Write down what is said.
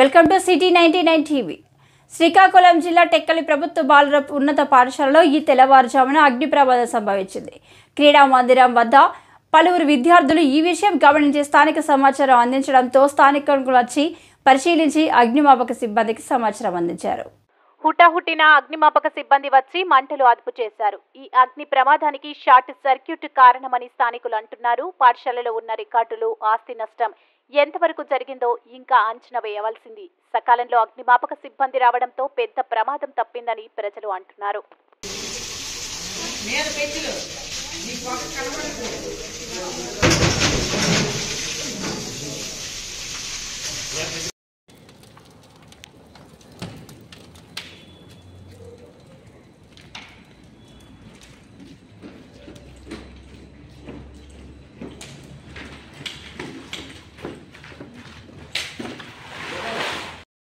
Welcome to city 99 TV. Srikakulam జిల్లా టెక్కలి ప్రభుత్వ బాలుర ఉన్నత పాఠశాలలో ఈ తెల్లవారుజామున అగ్ని ప్రమాదం సంభవించింది. క్రీడా మందిరం వద్ద పలువురు విద్యార్థులు ఈ విషయం గమనించి స్థానిక సమాచారం అందించడంతో స్థానికులు వచ్చి పరిశీలించి అగ్నిమాపక సిబ్బందికి సమాచారం అందించారు. హుటాహుటిన అగ్నిమాపక సిబ్బంది వచ్చి మంటలు అదుపు చేశారు. ఈ అగ్ని ప్రమాదానికి షార్ట్ సర్క్యూట్ కారణమని స్థానికులు అంటున్నారు. పాఠశాలలో ఉన్న రికార్డులు, ఆస్తి నష్టం ఎంతవరకు జరిగిందో ఇంకా అంచనా వేయవలసింది. సకాలంలో అగ్నిమాపక సిబ్బంది రావడంతో పెద్ద ప్రమాదం తప్పిందని ప్రజలు అంటున్నారు.